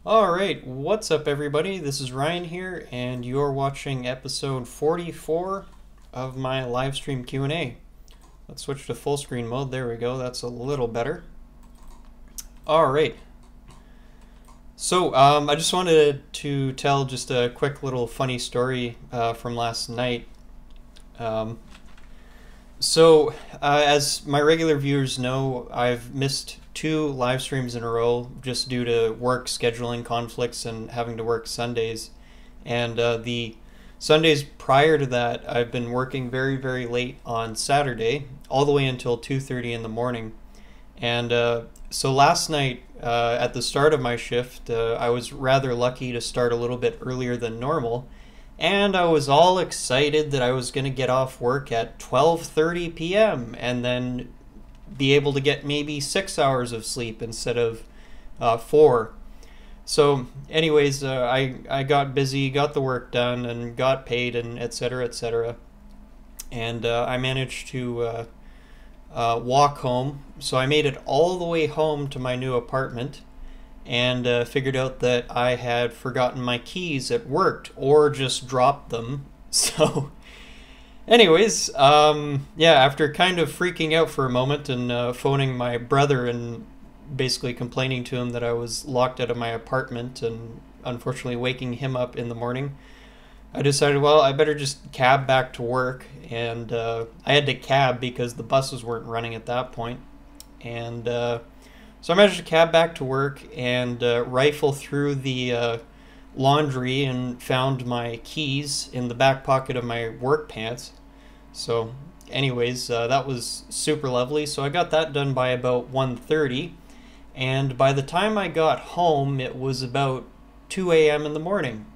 Alright, what's up everybody? This is Ryan here, and you're watching episode 44 of my live stream Q&A. Let's switch to full screen mode. There we go, that's a little better. Alright. So, I just wanted to tell just a quick little funny story from last night. As my regular viewers know, I've missed 2 live streams in a row just due to work scheduling conflicts and having to work Sundays. And the Sundays prior to that, I've been working very, very late on Saturday, all the way until 2:30 in the morning. And so last night, at the start of my shift, I was rather lucky to start a little bit earlier than normal. And I was all excited that I was going to get off work at 12:30 p.m. and then be able to get maybe 6 hours of sleep instead of 4. So anyways, I got busy, got the work done, and got paid, and etc., etc. And I managed to walk home. So I made it all the way home to my new apartment, and figured out that I had forgotten my keys at work or just dropped them. So anyways, yeah, after kind of freaking out for a moment and phoning my brother and basically complaining to him that I was locked out of my apartment and unfortunately waking him up in the morning, I decided, well, I better just cab back to work. And I had to cab because the buses weren't running at that point. And so I managed to cab back to work and rifle through the laundry and found my keys in the back pocket of my work pants. So anyways, that was super lovely. So I got that done by about 1:30, and by the time I got home it was about 2 a.m. in the morning.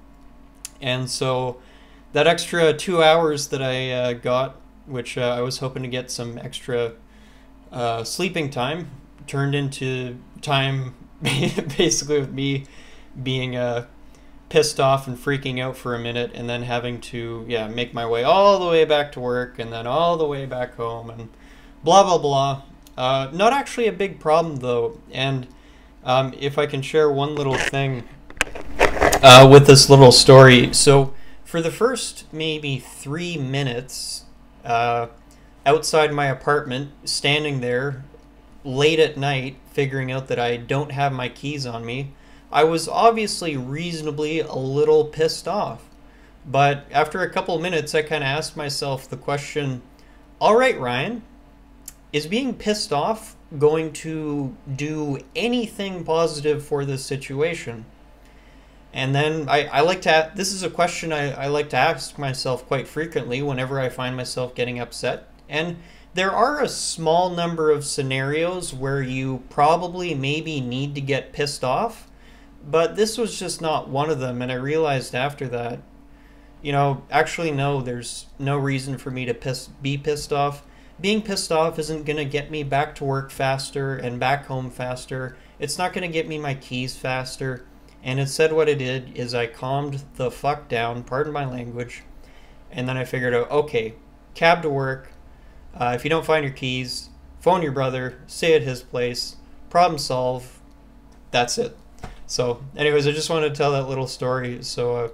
And so that extra 2 hours that I got, which I was hoping to get some extra sleeping time, turned into time basically with me being pissed off and freaking out for a minute, and then having to make my way all the way back to work and then all the way back home and blah blah blah. Not actually a big problem though, and if I can share one little thing with this little story. So for the first maybe 3 minutes outside my apartment, standing there late at night figuring out that I don't have my keys on me, I was obviously reasonably a little pissed off. But after a couple of minutes, I kind of asked myself the question, all right, Ryan, is being pissed off going to do anything positive for this situation? And then I like to, this is a question I like to ask myself quite frequently whenever I find myself getting upset. And there are a small number of scenarios where you probably maybe need to get pissed off, but this was just not one of them. And I realized after that, actually no, there's no reason for me to be pissed off. Being pissed off isn't going to get me back to work faster and back home faster. It's not going to get me my keys faster. And instead what I did is I calmed the fuck down, pardon my language, and then I figured out, okay, cab to work. If you don't find your keys, phone your brother, stay at his place, problem solve, that's it. So anyways, I just wanted to tell that little story. So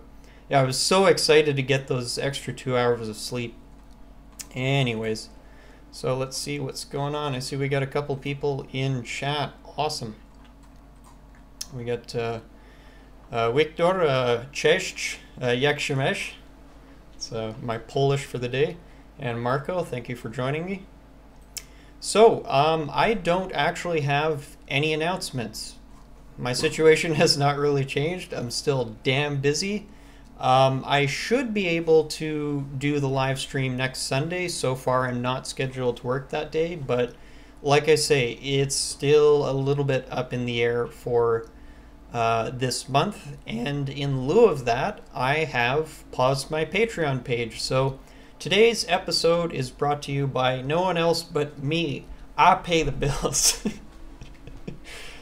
yeah, I was so excited to get those extra 2 hours of sleep. Anyways, so let's see what's going on. I see we got a couple people in chat. Awesome. We got Wiktor, Cześć, jak się masz? It's my Polish for the day. And Marco, thank you for joining me. So, I don't actually have any announcements. My situation has not really changed. I'm still damn busy. I should be able to do the live stream next Sunday. So far, I'm not scheduled to work that day, but like I say, it's still a little bit up in the air for this month. And in lieu of that, I have paused my Patreon page. So today's episode is brought to you by no one else but me. I pay the bills.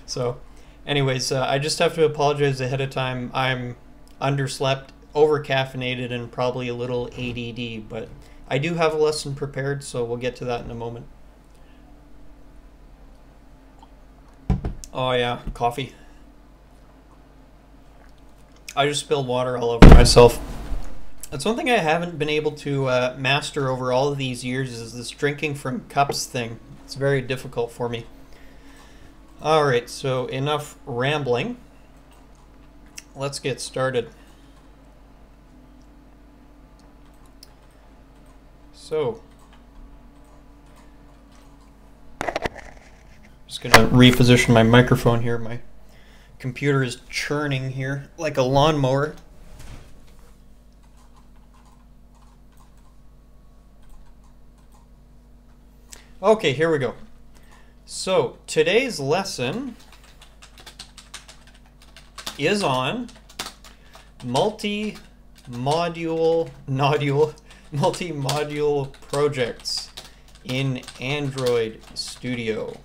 So anyways, I just have to apologize ahead of time. I'm underslept, over-caffeinated, and probably a little ADD, but I do have a lesson prepared, so we'll get to that in a moment. Oh yeah, coffee. I just spilled water all over myself. That's one thing I haven't been able to master over all of these years is this drinking from cups thing. It's very difficult for me. Alright, so enough rambling. Let's get started. So, just gonna reposition my microphone here. My computer is churning here like a lawnmower. Okay, here we go. So today's lesson is on multi-module projects in Android Studio.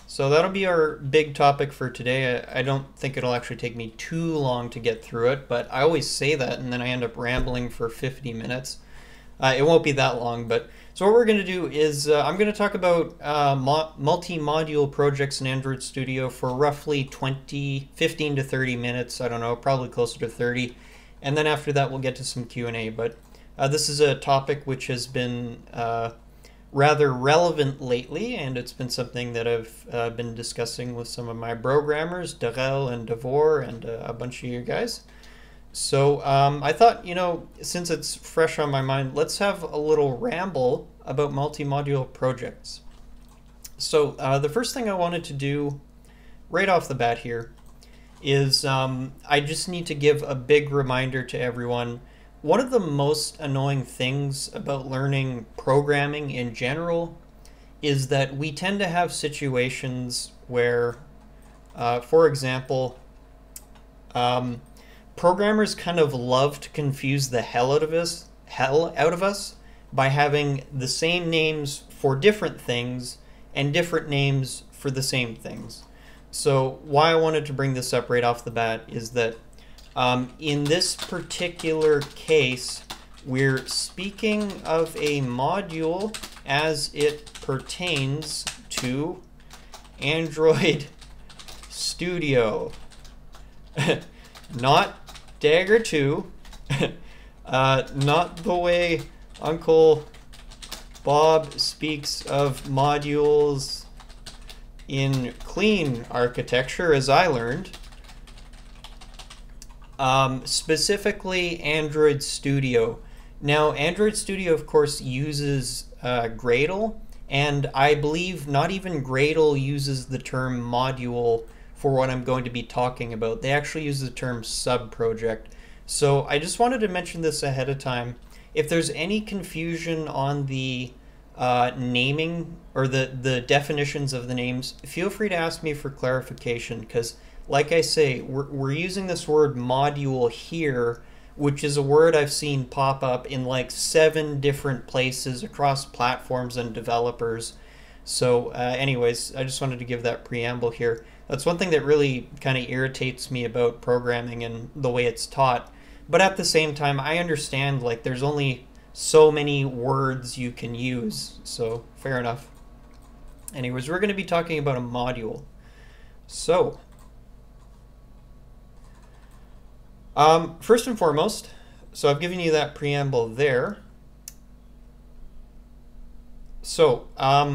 So that'll be our big topic for today. I don't think it'll actually take me too long to get through it, but I always say that and then I end up rambling for 50 minutes. It won't be that long, but so what we're going to do is I'm going to talk about multi-module projects in Android Studio for roughly 15 to 30 minutes. I don't know, probably closer to 30. And then after that, we'll get to some Q&A. But this is a topic which has been rather relevant lately, and it's been something that I've been discussing with some of my programmers, Darrell and Devor, and a bunch of you guys. So I thought, you know, since it's fresh on my mind, let's have a little ramble about multi-module projects. So the first thing I wanted to do right off the bat here is I just need to give a big reminder to everyone. One of the most annoying things about learning programming in general is that we tend to have situations where, for example, programmers kind of love to confuse the hell out of us by having the same names for different things and different names for the same things. So why I wanted to bring this up right off the bat is that in this particular case, we're speaking of a module as it pertains to Android Studio. Not Dagger 2, not the way Uncle Bob speaks of modules in clean architecture, as I learned. Specifically Android Studio. Now, Android Studio, of course, uses Gradle, and I believe not even Gradle uses the term module for what I'm going to be talking about. They actually use the term sub-project. So I just wanted to mention this ahead of time. If there's any confusion on the naming or the definitions of the names, feel free to ask me for clarification, because like I say, we're using this word module here, which is a word I've seen pop up in like 7 different places across platforms and developers. So anyways, I just wanted to give that preamble here. That's one thing that really kind of irritates me about programming and the way it's taught. But at the same time, I understand like there's only so many words you can use. So fair enough. Anyways, we're going to be talking about a module. So first and foremost, so I've given you that preamble there. So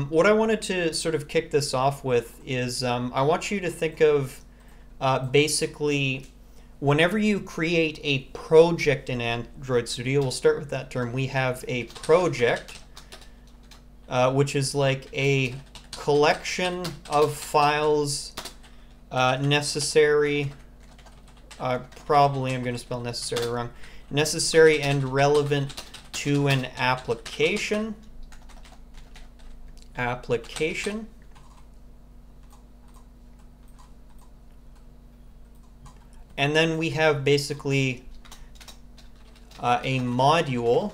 what I wanted to sort of kick this off with is I want you to think of basically whenever you create a project in Android Studio, we'll start with that term. We have a project, which is like a collection of files necessary. Probably I'm going to spell necessary wrong. Necessary and relevant to an application. And then we have basically a module,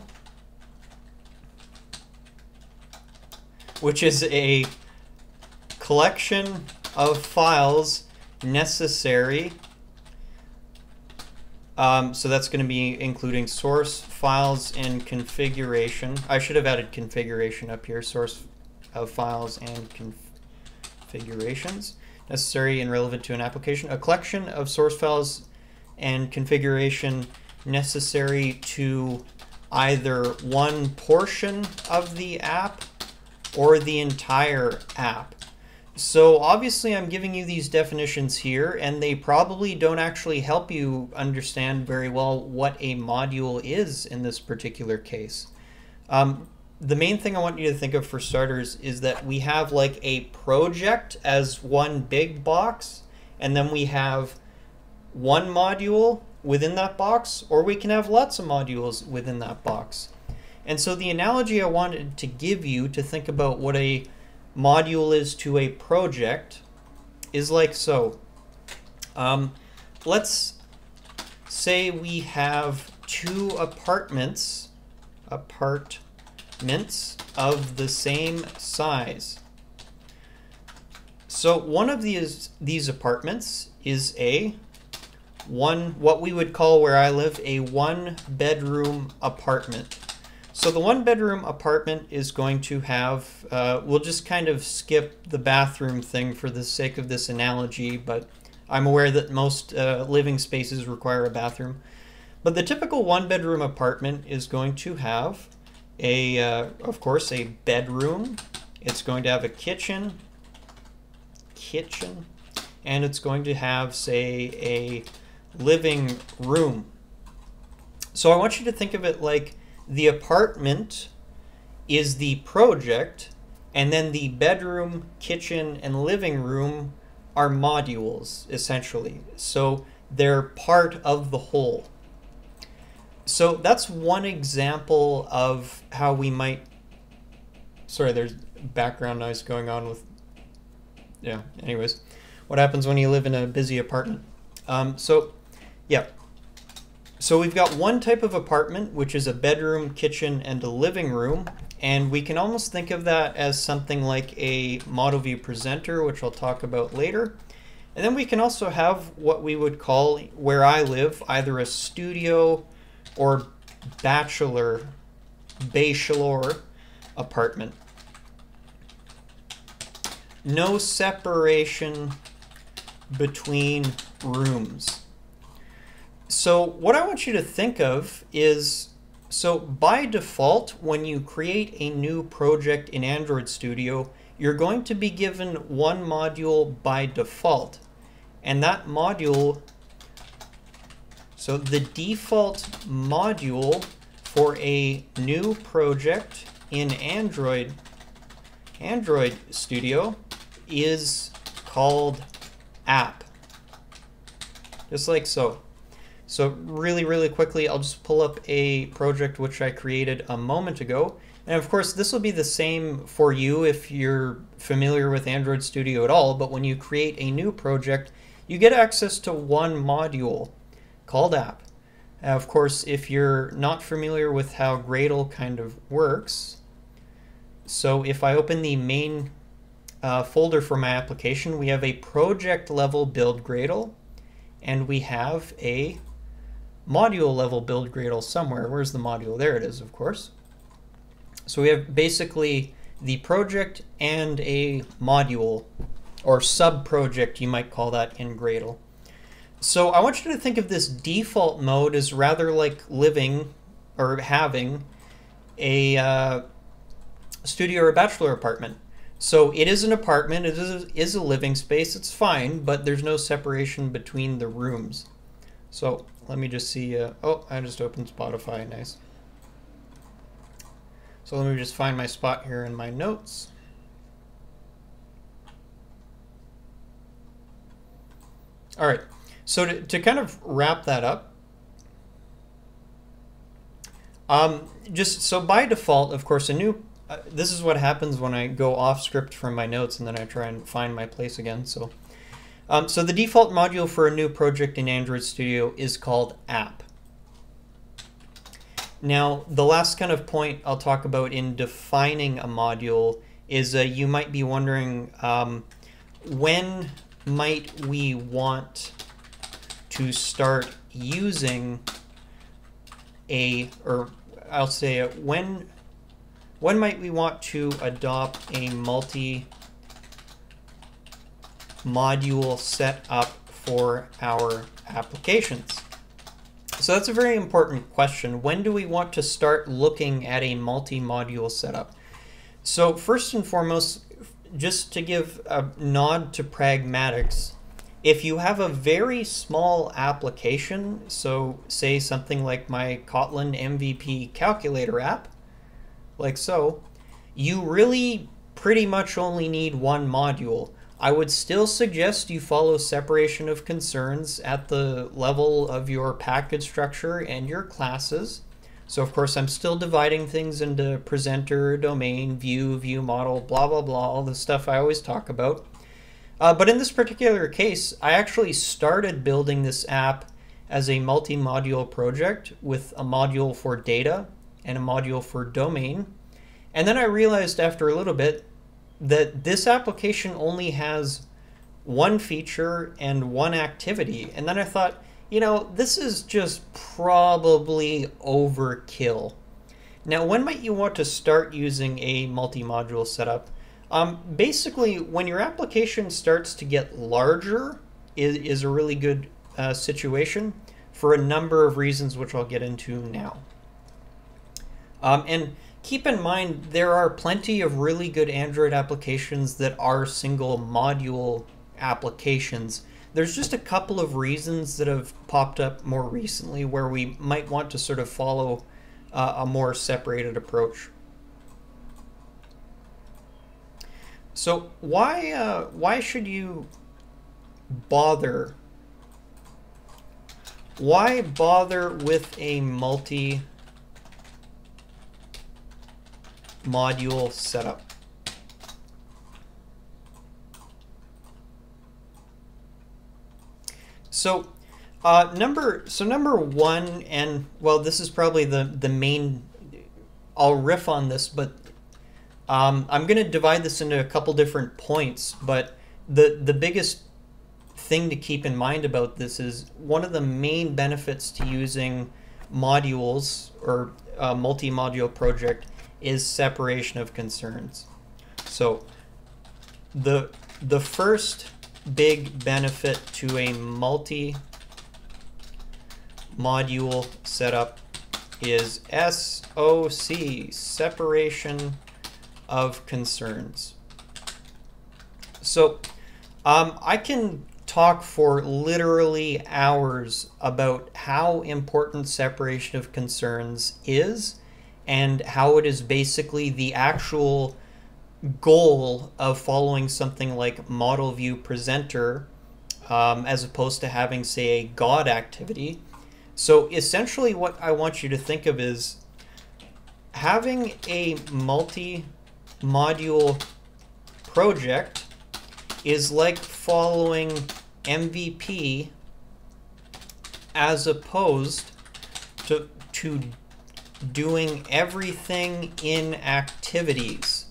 which is a collection of files necessary. So that's going to be including source files and configuration. I should have added configuration up here, source of files and configurations. necessary and relevant to an application. A collection of source files and configuration necessary to either one portion of the app or the entire app. So obviously I'm giving you these definitions here, and they probably don't actually help you understand very well what a module is in this particular case. The main thing I want you to think of for starters is that we have like a project as one big box, and then we have one module within that box, or we can have lots of modules within that box. And so the analogy I wanted to give you to think about what a module is to a project is like so. Let's say we have two apartments of the same size. So one of these apartments is what we would call, where I live, a one-bedroom apartment. So the one-bedroom apartment is going to have, we'll just kind of skip the bathroom thing for the sake of this analogy, but I'm aware that most living spaces require a bathroom. But the typical one-bedroom apartment is going to have of course, a bedroom. It's going to have a kitchen, and it's going to have, say, a living room. So I want you to think of it like the apartment is the project, and then the bedroom, kitchen, and living room are modules, essentially. So they're part of the whole. So that's one example of how we might... Sorry, there's background noise going on with... Yeah, anyways. What happens when you live in a busy apartment? So we've got one type of apartment, which is a bedroom, kitchen, and a living room. And we can almost think of that as something like a model view presenter, which I'll talk about later. And then we can also have what we would call, where I live, either a studio or bachelor apartment. No separation between rooms. So what I want you to think of is, so by default, when you create a new project in Android Studio, you're going to be given one module by default. And that module, so the default module for a new project in Android Studio is called app. Just like so. So really quickly, I'll just pull up a project which I created a moment ago. And of course, this will be the same for you if you're familiar with Android Studio at all, but when you create a new project, you get access to one module called app. Of course, if you're not familiar with how Gradle kind of works, so if I open the main folder for my application, we have a project level build Gradle, and we have a module level build Gradle somewhere. Where's the module? There it is, of course. So we have basically the project and a module, or sub-project, you might call that in Gradle. So I want you to think of this default mode as rather like living or having a studio or a bachelor apartment. So it is an apartment, it is a living space, it's fine, but there's no separation between the rooms. So let me just see, oh, I just opened Spotify, nice. So let me just find my spot here in my notes. All right, so to kind of wrap that up, just so by default, of course, this is what happens when I go off script from my notes and then I try and find my place again. So, so the default module for a new project in Android Studio is called app. Now, the last kind of point I'll talk about in defining a module is you might be wondering, when might we want to start using or I'll say when might we want to adopt a multi-module module set up for our applications? So that's a very important question. When do we want to start looking at a multi-module setup? So first and foremost, just to give a nod to pragmatics, if you have a very small application, so say something like my Kotlin MVP calculator app, like so, you really pretty much only need one module. I would still suggest you follow separation of concerns at the level of your package structure and your classes. So of course I'm still dividing things into presenter, domain, view model, blah, blah, blah, all the stuff I always talk about. But in this particular case, I actually started building this app as a multi-module project with a module for data and a module for domain. And then I realized after a little bit that this application only has one feature and one activity. And then I thought, you know, this is just probably overkill. Now, when might you want to start using a multi-module setup? Basically, when your application starts to get larger is a really good situation for a number of reasons, which I'll get into now. And keep in mind, there are plenty of really good Android applications that are single module applications. There's just a couple of reasons that have popped up more recently where we might want to sort of follow a more separated approach. So why should you bother? Why bother with a multi-module setup? So number one, and well, this is probably the main, I'll riff on this, but I'm going to divide this into a couple different points, but the biggest thing to keep in mind about this is one of the main benefits to using modules or a multi-module project is separation of concerns. So the first big benefit to a multi-module setup is SOC, separation of concerns. So I can talk for literally hours about how important separation of concerns is and how it is basically the actual goal of following something like model view presenter as opposed to having, say, a God activity. So essentially what I want you to think of is having a multi-module project is like following MVP as opposed to doing everything in activities.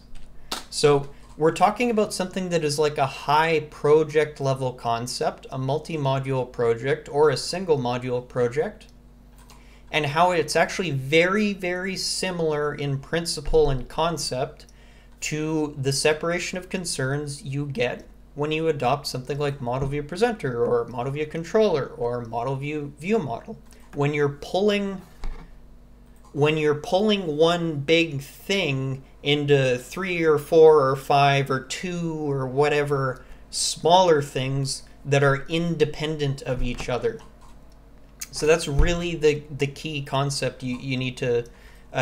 So we're talking about something that is like a high project level concept, a multi-module project or a single module project, and how it's actually very, very similar in principle and concept to the separation of concerns you get when you adopt something like model view presenter or model view controller or model view view model. When you're pulling one big thing into 3 or 4 or 5 or 2 or whatever smaller things that are independent of each other. So that's really the key concept you need to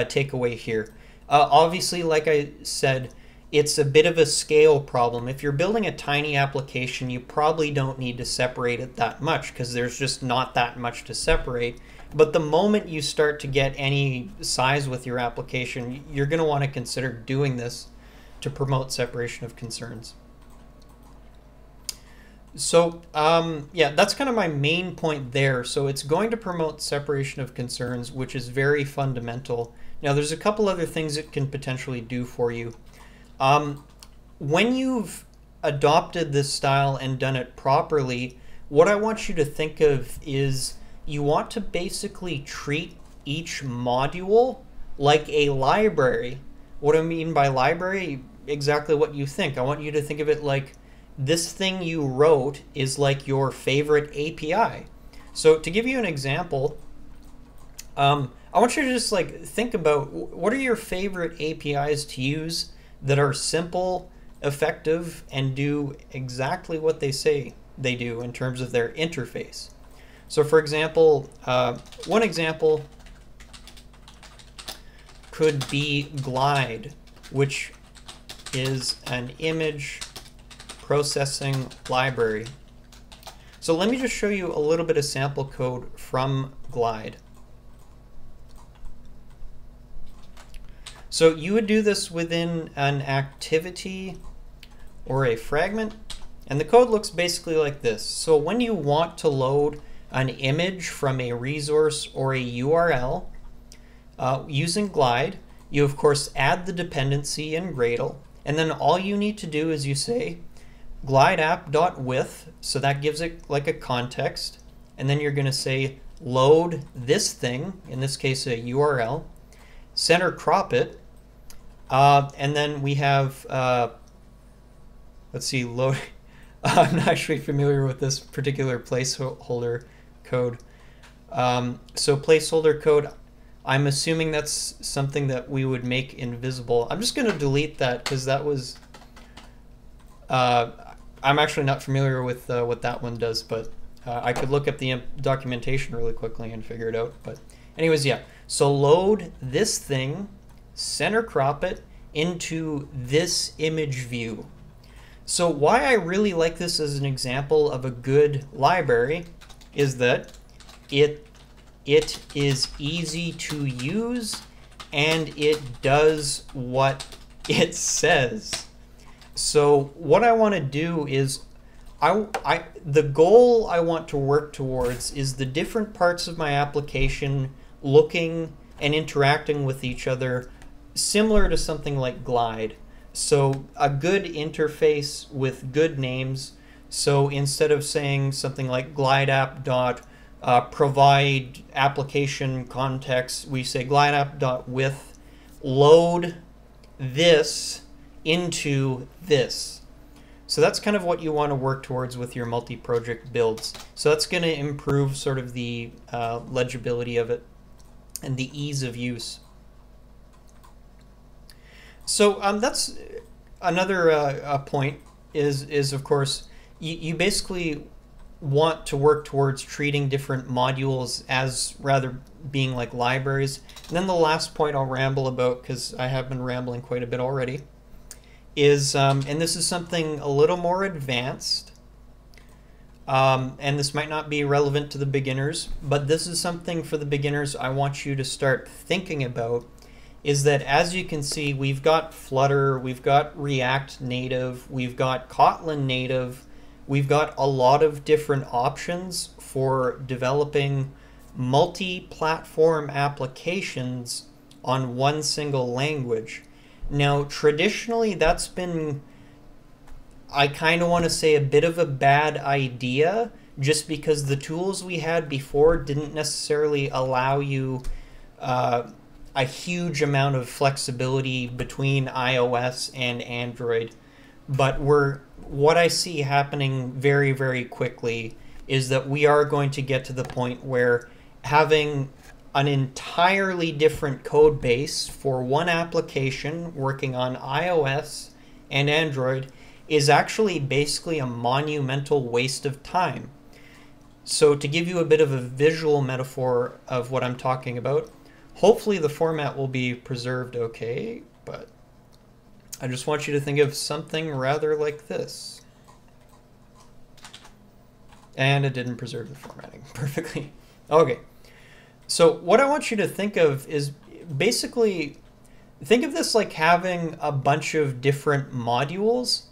take away here. Obviously, like I said, it's a bit of a scale problem. If you're building a tiny application, you probably don't need to separate it that much because there's just not that much to separate. But the moment you start to get any size with your application, you're going to want to consider doing this to promote separation of concerns. So yeah, that's kind of my main point there. So it's going to promote separation of concerns, which is very fundamental. Now there's a couple other things it can potentially do for you. When you've adopted this style and done it properly, what I want you to think of is you want to basically treat each module like a library. What I mean by library, exactly what you think. I want you to think of it like this thing you wrote is like your favorite API. So to give you an example, I want you to just like think about what are your favorite APIs to use that are simple, effective, and do exactly what they say they do in terms of their interface. So for example, one example could be Glide, which is an image processing library. So let me just show you a little bit of sample code from Glide. So you would do this within an activity or a fragment, and the code looks basically like this. So when you want to load an image from a resource or a URL using Glide, you of course add the dependency in Gradle, and then all you need to do is you say glideapp.with, so that gives it like a context, and then you're going to say load this thing, in this case a URL, center crop it, and then we have, let's see, load. I'm not actually familiar with this particular placeholder code. So placeholder code, I'm assuming that's something that we would make invisible. I'm just going to delete that because that was, I'm actually not familiar with what that one does, but I could look up the documentation really quickly and figure it out. But anyways, yeah. So load this thing, center crop it into this image view. So why I really like this as an example of a good library is that it is easy to use and it does what it says. So what I want to do is the goal I want to work towards is the different parts of my application looking and interacting with each other similar to something like Glide. So a good interface with good names. So instead of saying something like glideapp.provide application context, we say glideapp.with load this into this. So that's kind of what you want to work towards with your multi-project builds. So that's going to improve sort of the legibility of it and the ease of use. So that's another point is of course you basically want to work towards treating different modules as rather being like libraries. And then the last point I'll ramble about, because I have been rambling quite a bit already, is and this is something a little more advanced, and this might not be relevant to the beginners, but this is something for the beginners I want you to start thinking about, is that as you can see, we've got Flutter, we've got React Native, we've got Kotlin Native, we've got a lot of different options for developing multi-platform applications on one single language. Now, traditionally, that's been, I kind of want to say, a bit of a bad idea, just because the tools we had before didn't necessarily allow you a huge amount of flexibility between iOS and Android. But what I see happening very, very quickly is that we are going to get to the point where having an entirely different code base for one application working on iOS and Android is actually basically a monumental waste of time. So to give you a bit of a visual metaphor of what I'm talking about, hopefully the format will be preserved okay, but I just want you to think of something rather like this. And it didn't preserve the formatting perfectly. Okay. So what I want you to think of is basically, think of this like having a bunch of different modules,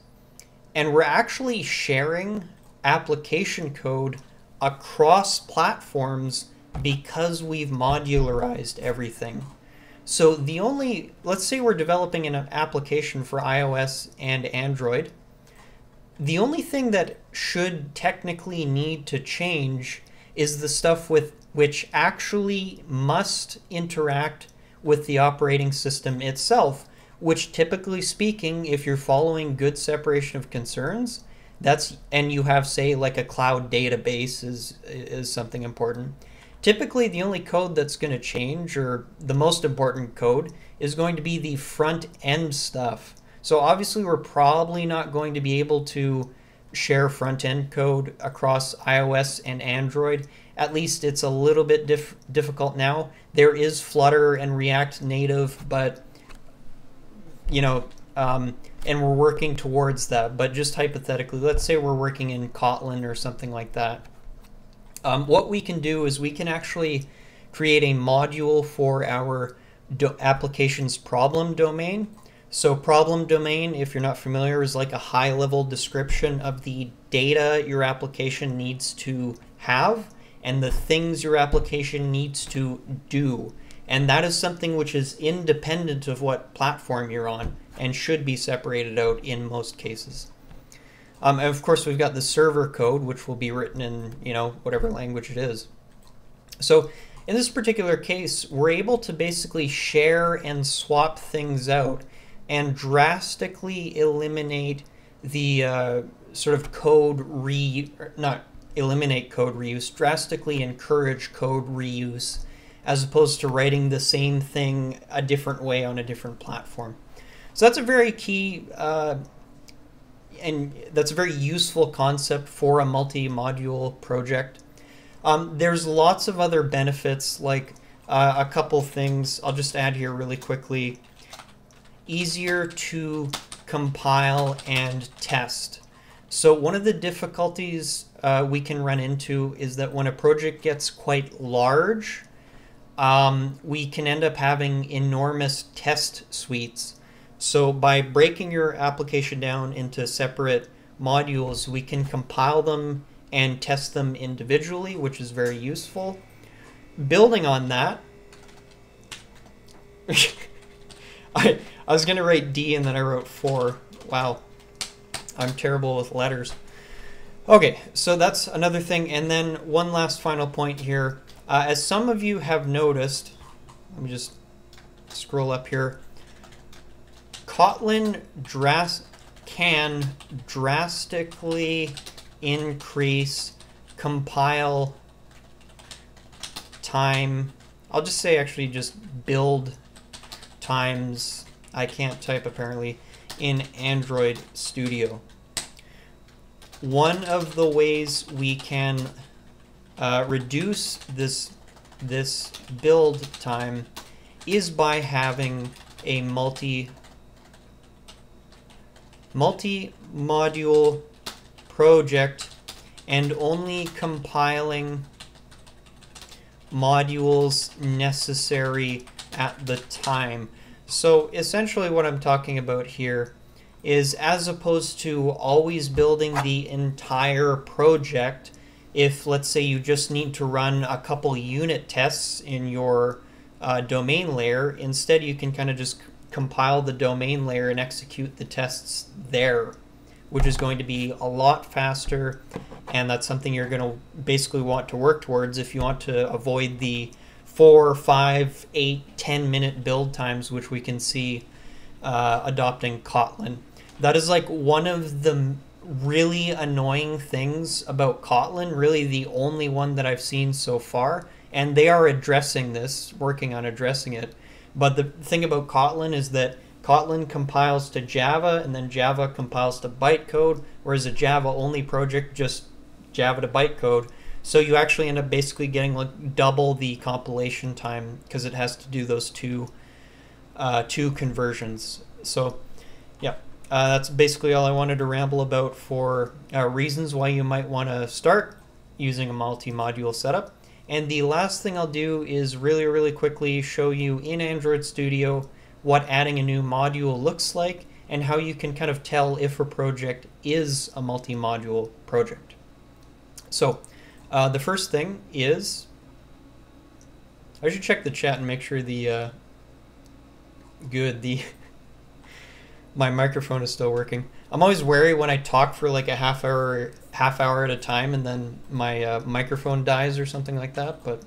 and we're actually sharing application code across platforms because we've modularized everything. So let's say we're developing an application for iOS and Android. The only thing that should technically need to change is the stuff with which actually must interact with the operating system itself, which typically speaking, if you're following good separation of concerns, and you have, say, like a cloud database is something important. Typically, the only code that's going to change, or the most important code, is going to be the front end stuff. So obviously, we're probably not going to be able to share front end code across iOS and Android. At least it's a little bit difficult now. There is Flutter and React Native, but and we're working towards that. But just hypothetically, let's say we're working in Kotlin or something like that. What we can do is we can actually create a module for our application's problem domain. So problem domain, if you're not familiar, is like a high-level description of the data your application needs to have and the things your application needs to do. And that is something which is independent of what platform you're on and should be separated out in most cases. And of course, we've got the server code, which will be written in, whatever language it is. So in this particular case, we're able to basically share and swap things out and drastically eliminate the sort of not eliminate code reuse, drastically encourage code reuse, as opposed to writing the same thing a different way on a different platform. So that's a very key and that's a very useful concept for a multi-module project. There's lots of other benefits, like a couple things I'll just add here really quickly. Easier to compile and test. So one of the difficulties we can run into is that when a project gets quite large, we can end up having enormous test suites. So by breaking your application down into separate modules, we can compile them and test them individually, which is very useful. Building on that, I was going to write D and then I wrote 4. Wow, I'm terrible with letters. Okay, so that's another thing. And then one last final point here. As some of you have noticed, let me just scroll up here. Kotlin can drastically increase compile time. I'll just say actually just build times. I can't type apparently in Android Studio. One of the ways we can reduce this build time is by having a multi-module project and only compiling modules necessary at the time. So essentially what I'm talking about here is, as opposed to always building the entire project, if let's say you just need to run a couple unit tests in your domain layer, instead you can kind of just compile the domain layer and execute the tests there, which is going to be a lot faster, and that's something you're going to basically want to work towards if you want to avoid the 4, 5, 8, 10-minute build times, which we can see adopting Kotlin. That is like one of the really annoying things about Kotlin, really the only one that I've seen so far, and they are addressing this, working on addressing it. But the thing about Kotlin is that Kotlin compiles to Java, and then Java compiles to bytecode, whereas a Java-only project just Java to bytecode. So you actually end up basically getting like double the compilation time because it has to do those two conversions. So yeah, that's basically all I wanted to ramble about for reasons why you might want to start using a multi-module setup. And the last thing I'll do is really quickly show you in Android Studio what adding a new module looks like and how you can kind of tell if a project is a multi-module project. So the first thing is, I should check the chat and make sure the my microphone is still working. I'm always wary when I talk for like a half hour at a time and then my microphone dies or something like that. But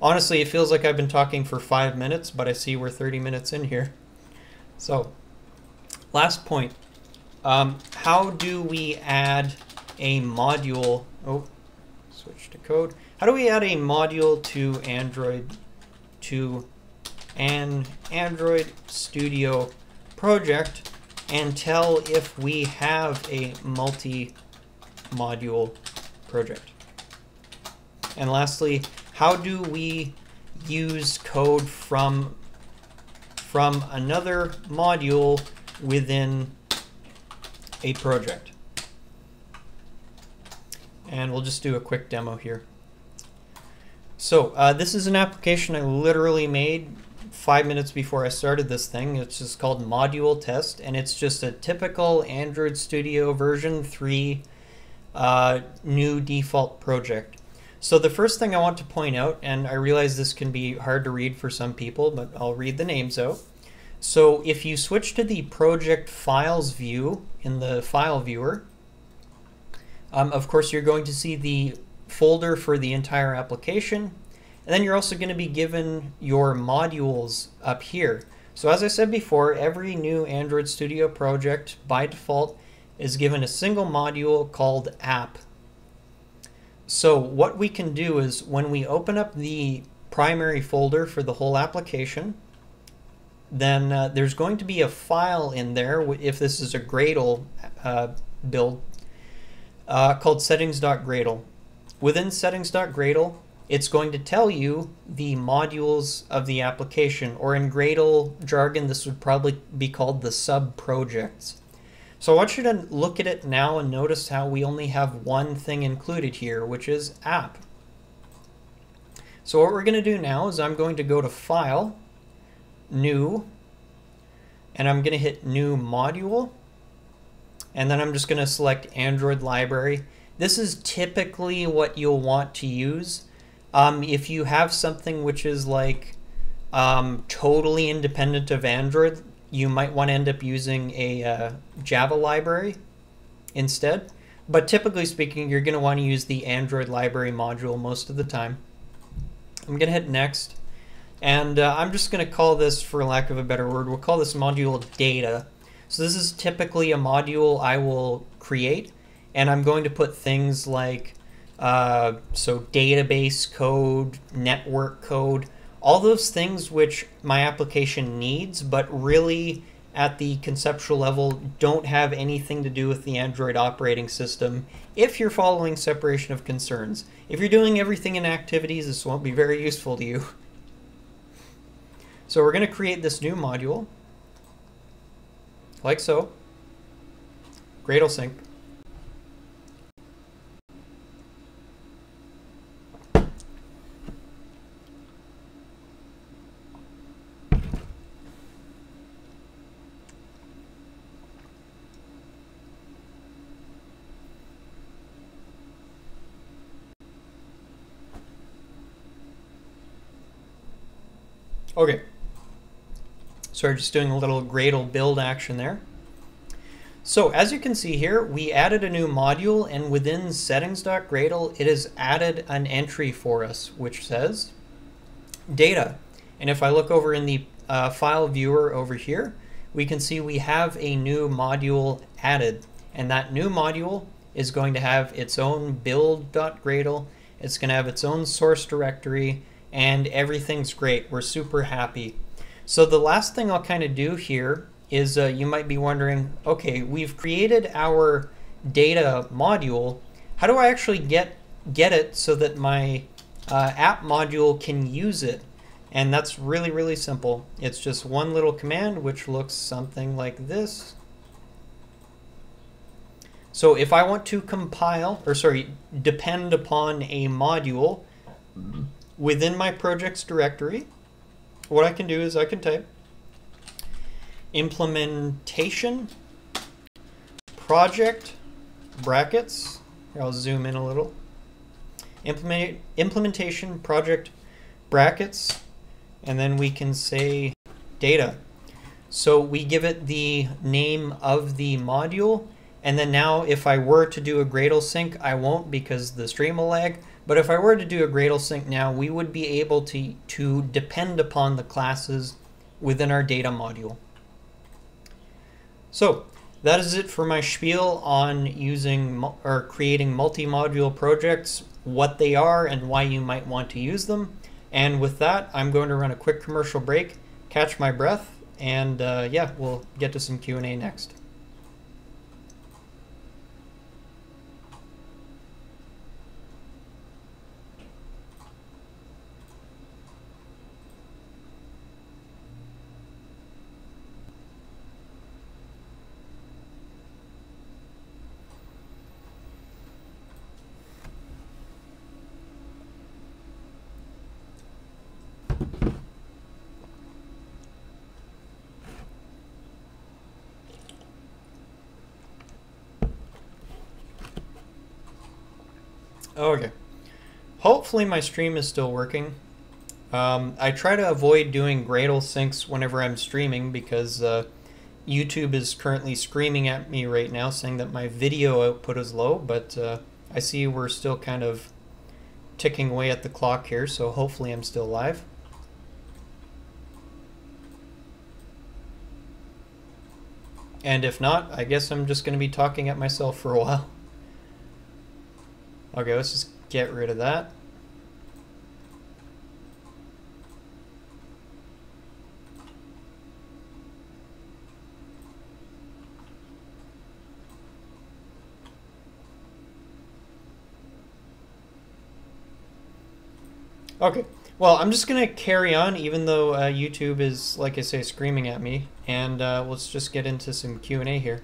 honestly, it feels like I've been talking for 5 minutes, but I see we're 30 minutes in here. So last point, how do we add a module? Oh, switch to code. How do we add a module to an Android Studio project and tell if we have a multi-module project? And lastly, how do we use code from another module within a project? And we'll just do a quick demo here. So this is an application I literally made 5 minutes before I started this thing. It's just called Module Test, and it's just a typical Android Studio version 3 new default project. So the first thing I want to point out, and I realize this can be hard to read for some people, but I'll read the names out. So if you switch to the project files view in the file viewer, of course you're going to see the folder for the entire application, and then you're also going to be given your modules up here. So as I said before, every new Android Studio project by default is given a single module called app. So what we can do is when we open up the primary folder for the whole application, then there's going to be a file in there, if this is a Gradle build, called settings.gradle. Within settings.gradle, it's going to tell you the modules of the application, or in Gradle jargon, this would probably be called the sub-projects. So I want you to look at it now and notice how we only have one thing included here, which is app. So what we're going to do now is I'm going to go to File, New, and I'm going to hit New Module, and then I'm just going to select Android Library. This is typically what you'll want to use. If you have something which is like totally independent of Android, you might want to end up using a Java library instead. But typically speaking, you're going to want to use the Android library module most of the time. I'm going to hit Next. And I'm just going to call this, for lack of a better word, we'll call this module Data. So this is typically a module I will create. And I'm going to put things like database code, network code, all those things which my application needs, but really at the conceptual level don't have anything to do with the Android operating system if you're following separation of concerns. If you're doing everything in activities, this won't be very useful to you. So we're going to create this new module, like so, Gradle sync. Okay, sorry, just doing a little Gradle build action there. So as you can see here, we added a new module, and within settings.gradle, it has added an entry for us, which says data. And if I look over in the file viewer over here, we can see we have a new module added. And that new module is going to have its own build.gradle. It's going to have its own source directory, and everything's great. We're super happy. So the last thing I'll kind of do here is you might be wondering, okay, we've created our data module. How do I actually get it so that my app module can use it? And that's really, really simple. It's just one little command which looks something like this. So if I want to depend upon a module within my projects directory, what I can do is I can type implementation project brackets. Here, I'll zoom in a little. Implementation project brackets, and then we can say data. So we give it the name of the module, and then now if I were to do a Gradle sync, I won't because the stream will lag. But if I were to do a Gradle sync now, we would be able to depend upon the classes within our data module. So that is it for my spiel on using or creating multi-module projects, what they are and why you might want to use them. And with that, I'm going to run a quick commercial break, catch my breath, and yeah, we'll get to some Q&A next. Okay, hopefully my stream is still working. I try to avoid doing Gradle syncs whenever I'm streaming because YouTube is currently screaming at me right now saying that my video output is low, but I see we're still kind of ticking away at the clock here, so hopefully I'm still live. And if not, I guess I'm just going to be talking at myself for a while. Okay, let's just get rid of that. Okay, well, I'm just going to carry on even though YouTube is, like I say, screaming at me. And let's just get into some Q&A here.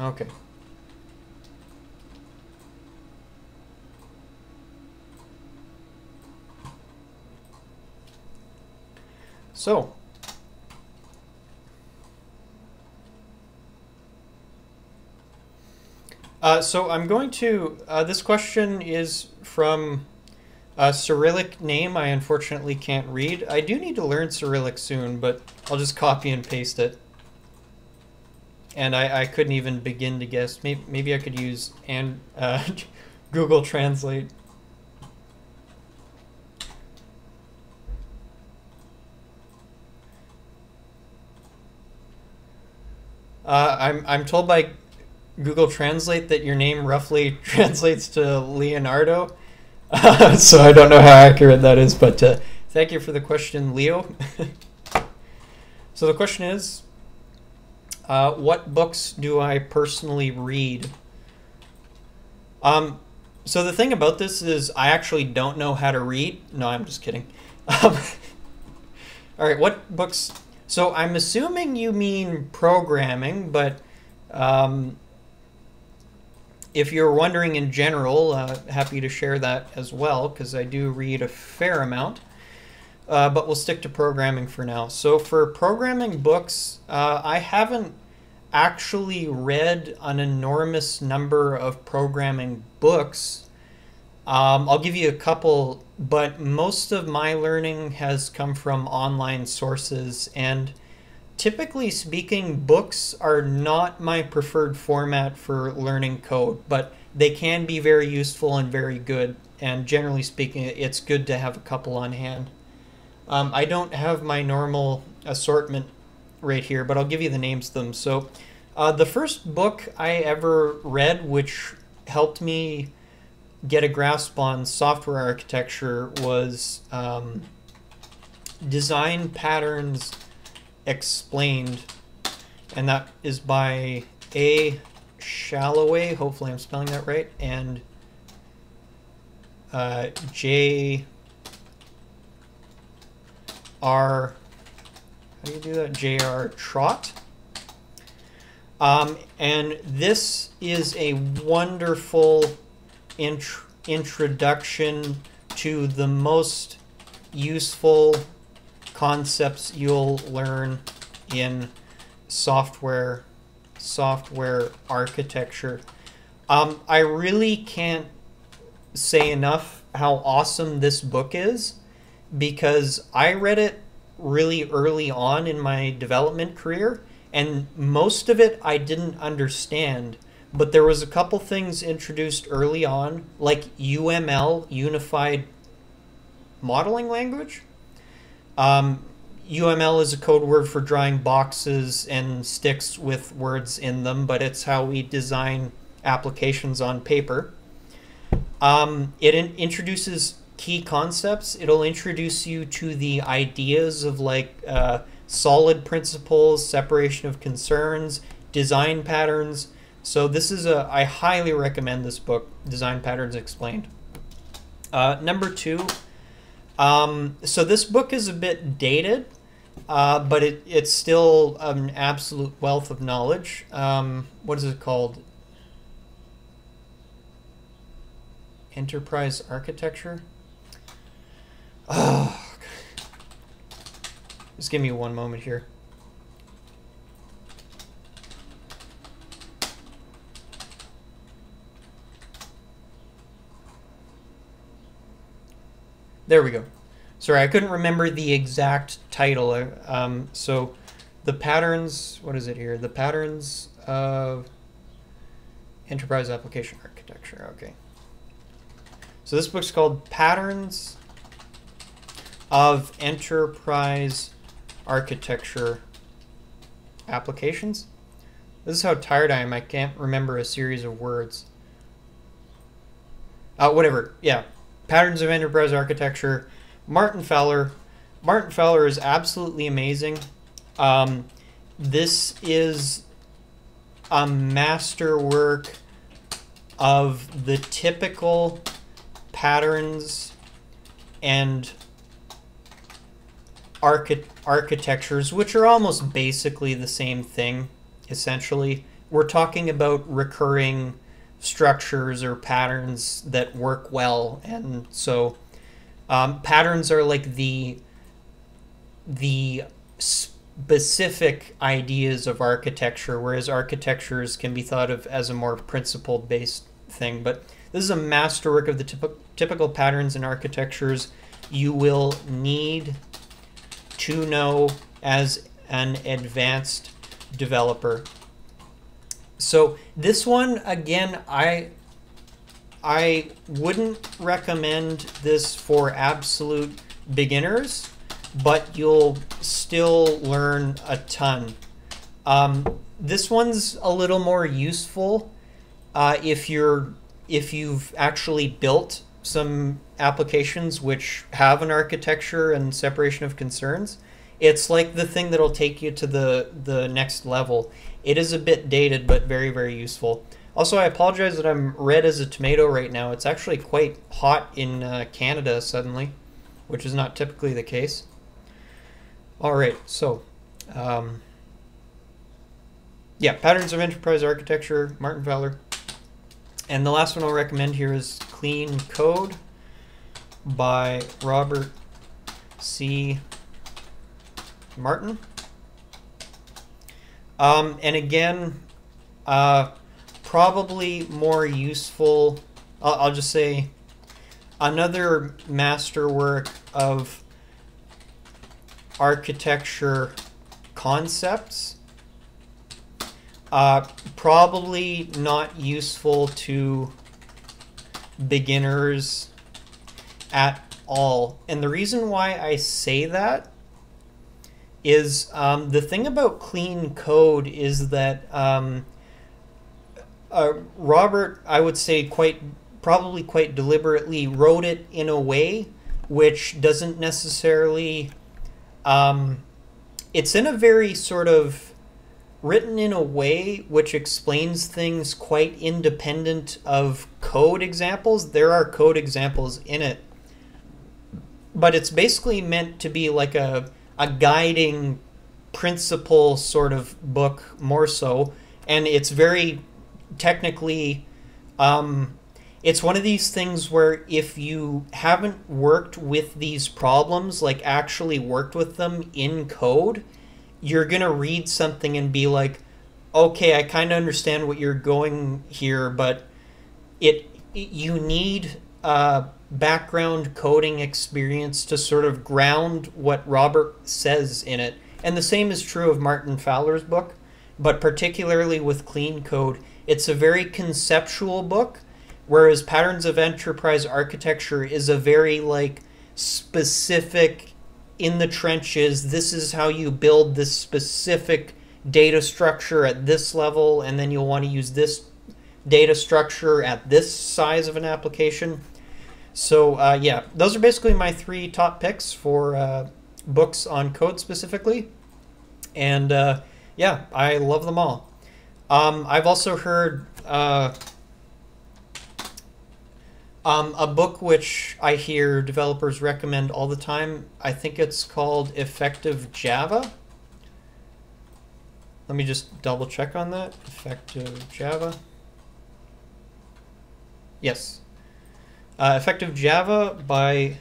Okay. So, I'm going to, this question is from a Cyrillic name I unfortunately can't read. I do need to learn Cyrillic soon, but I'll just copy and paste it. And I couldn't even begin to guess. Maybe I could use Google Translate. I'm told by Google Translate that your name roughly translates to Leonardo. So I don't know how accurate that is, but thank you for the question, Leo. So the question is, what books do I personally read? So the thing about this is I actually don't know how to read. No, I'm just kidding. All right, what books? So I'm assuming you mean programming, but if you're wondering in general, happy to share that as well, because I do read a fair amount. But we'll stick to programming for now. So for programming books, I haven't actually read an enormous number of programming books. I'll give you a couple, but most of my learning has come from online sources, and typically speaking, books are not my preferred format for learning code, but they can be very useful and very good, and generally speaking, it's good to have a couple on hand. I don't have my normal assortment right here, but I'll give you the names of them. So the first book I ever read, which helped me get a grasp on software architecture, was Design Patterns Explained, and that is by A. Shalloway, hopefully I'm spelling that right, and J. R. How do you do that? J.R. Trott. And this is a wonderful introduction to the most useful concepts you'll learn in software architecture. I really can't say enough how awesome this book is, because I read it really early on in my development career, and most of it I didn't understand, but there was a couple things introduced early on, like UML, Unified Modeling Language. UML is a code word for drawing boxes and sticks with words in them, but it's how we design applications on paper. It introduces key concepts. It'll introduce you to the ideas of like solid principles, separation of concerns, design patterns. So this is I highly recommend this book, Design Patterns Explained. Number 2, so this book is a bit dated, but it's still an absolute wealth of knowledge. What is it called? Enterprise Architecture? Oh, just give me one moment here. There we go. Sorry, I couldn't remember the exact title. So the patterns, what is it here? The patterns of enterprise application architecture. Okay. So this book's called Patterns of Enterprise Architecture Applications. This is how tired I am. I can't remember a series of words. Whatever. Yeah. Patterns of Enterprise Architecture. Martin Fowler. Martin Fowler is absolutely amazing. This is a masterwork of the typical patterns and architectures, which are almost basically the same thing, essentially. We're talking about recurring structures or patterns that work well, and so patterns are like the specific ideas of architecture, whereas architectures can be thought of as a more principle-based thing. But this is a masterwork of the typical patterns and architectures you will need to know as an advanced developer. So this one, again, I wouldn't recommend this for absolute beginners, but you'll still learn a ton. This one's a little more useful if you've actually built some applications which have an architecture and separation of concerns. It's like the thing that'll take you to the next level. It is a bit dated, but very, very useful. Also, I apologize that I'm red as a tomato right now. It's actually quite hot in Canada suddenly, which is not typically the case. All right, so yeah, Patterns of Enterprise Architecture, Martin Fowler. And the last one I'll recommend here is Clean Code by Robert C. Martin. And again, probably more useful, I'll just say another masterwork of architecture concepts. Probably not useful to beginners at all. And the reason why I say that is the thing about clean code is that Robert, I would say probably quite deliberately, wrote it in a way which doesn't necessarily, it's in a very sort of written in a way which explains things quite independent of code examples. There are code examples in it, but it's basically meant to be like a guiding principle sort of book more so, and it's very technically, it's one of these things where if you haven't worked with these problems, like actually worked with them in code, you're going to read something and be like, okay, I kind of understand what you're going here, but you need background coding experience to sort of ground what Robert says in it. And the same is true of Martin Fowler's book, but particularly with Clean Code. It's a very conceptual book, whereas Patterns of Enterprise Architecture is a very like specific in the trenches. This is how you build this specific data structure at this level, and then you'll want to use this data structure at this size of an application. So yeah, those are basically my 3 top picks for books on code specifically. And yeah, I love them all. I've also heard a book which I hear developers recommend all the time. I think it's called Effective Java. Let me just double check on that. Effective Java. Yes. Effective Java by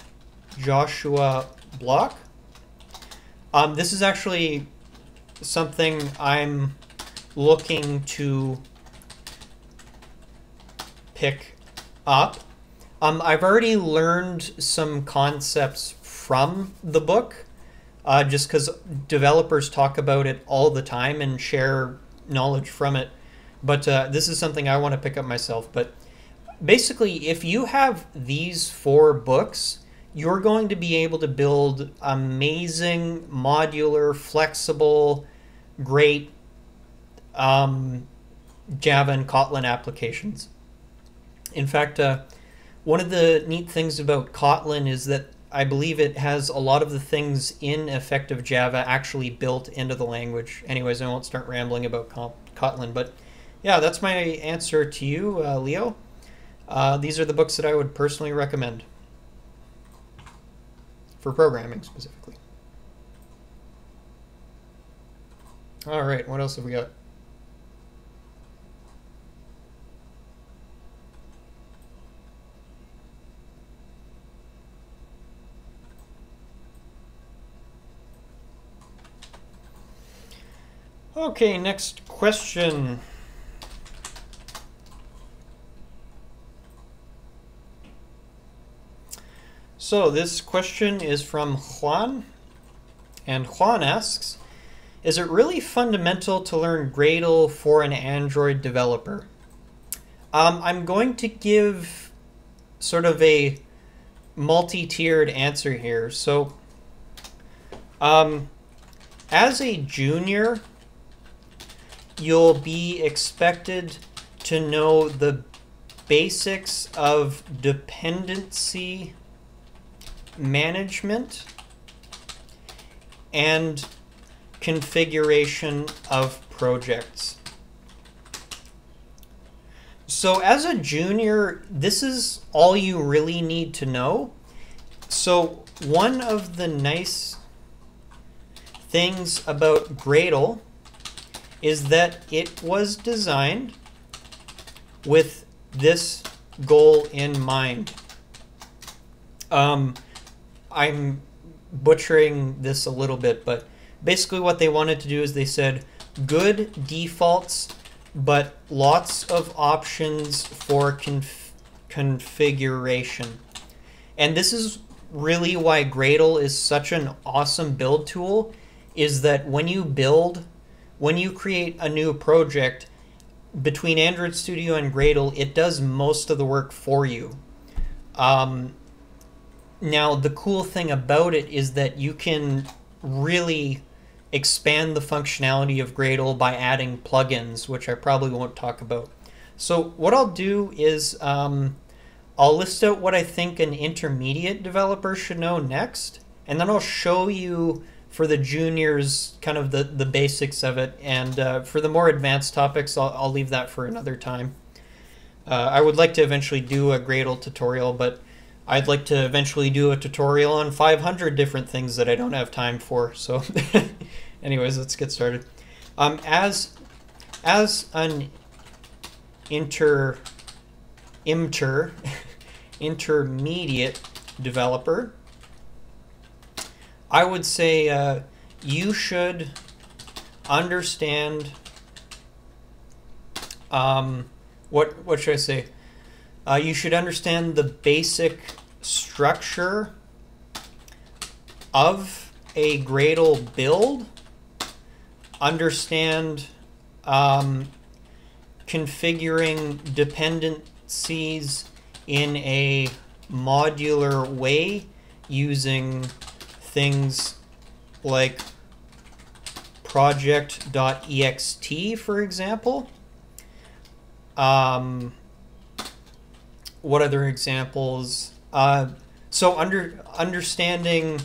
Joshua Block. This is actually something I'm looking to pick up. I've already learned some concepts from the book, just because developers talk about it all the time and share knowledge from it. But this is something I want to pick up myself. But basically, if you have these 4 books, you're going to be able to build amazing, modular, flexible, great Java and Kotlin applications. In fact, one of the neat things about Kotlin is that I believe it has a lot of the things in Effective Java actually built into the language. Anyways, I won't start rambling about Kotlin, but yeah, that's my answer to you, Leo. These are the books that I would personally recommend for programming specifically. All right, what else have we got? Okay, next question. So this question is from Juan, and Juan asks, is it really fundamental to learn Gradle for an Android developer? I'm going to give sort of a multi-tiered answer here. So as a junior, you'll be expected to know the basics of dependency management and configuration of projects. So as a junior, this is all you really need to know. So one of the nice things about Gradle is that it was designed with this goal in mind. I'm butchering this a little bit, but basically what they wanted to do is they said good defaults, but lots of options for configuration. And this is really why Gradle is such an awesome build tool, is that when you create a new project, between Android Studio and Gradle, it does most of the work for you. Now, the cool thing about it is that you can really expand the functionality of Gradle by adding plugins, which I probably won't talk about. So what I'll do is I'll list out what I think an intermediate developer should know next, and then I'll show you for the juniors kind of the basics of it, and for the more advanced topics, I'll leave that for another time. I would like to eventually do a Gradle tutorial, but I'd like to eventually do a tutorial on 500 different things that I don't have time for. So anyways, let's get started. As an intermediate developer, I would say you should understand, what should I say? You should understand the basic structure of a Gradle build, understand configuring dependencies in a modular way using things like project.ext, for example. What other examples? So understanding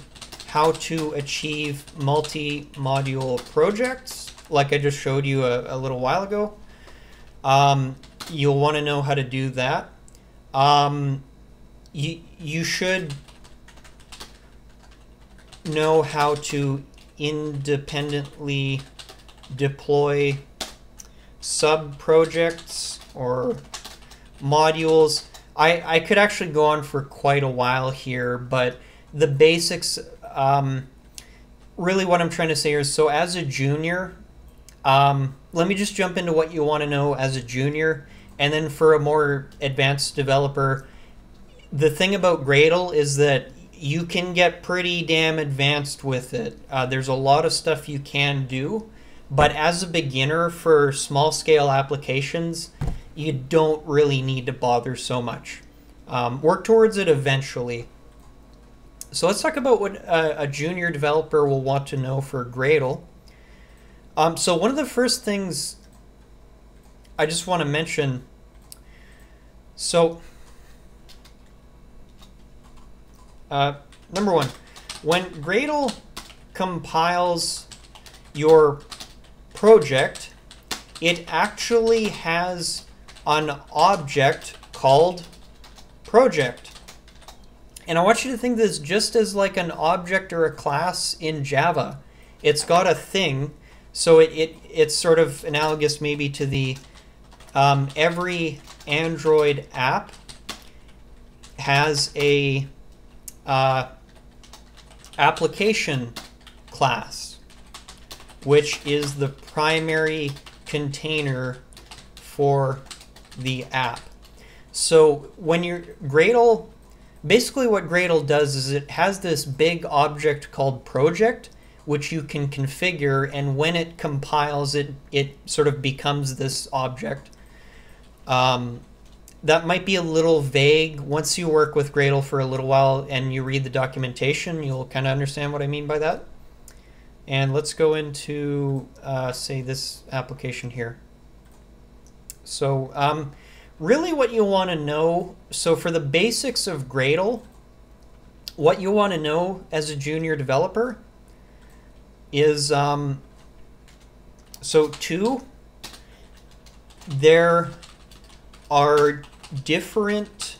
how to achieve multi-module projects, like I just showed you a little while ago. You'll want to know how to do that. You should know how to independently deploy sub-projects or modules. I could actually go on for quite a while here, but the basics, really what I'm trying to say is, so as a junior, let me just jump into what you want to know as a junior, and then for a more advanced developer, the thing about Gradle is that you can get pretty damn advanced with it. There's a lot of stuff you can do, but as a beginner for small scale applications, you don't really need to bother so much. Work towards it eventually. So let's talk about what a junior developer will want to know for Gradle. So one of the first things I just want to mention, so number one, when Gradle compiles your project, it actually has an object called project. And I want you to think this just as like an object or a class in Java. It's got a thing, so it's sort of analogous maybe to the every Android app has a application class, which is the primary container for the app. So when you're Gradle, basically what Gradle does is it has this big object called project, which you can configure, and when it compiles it sort of becomes this object. That might be a little vague. Once you work with Gradle for a little while and you read the documentation, you'll kind of understand what I mean by that. And let's go into, say, this application here. So really what you want to know, so for the basics of Gradle, what you want to know as a junior developer is, so there are different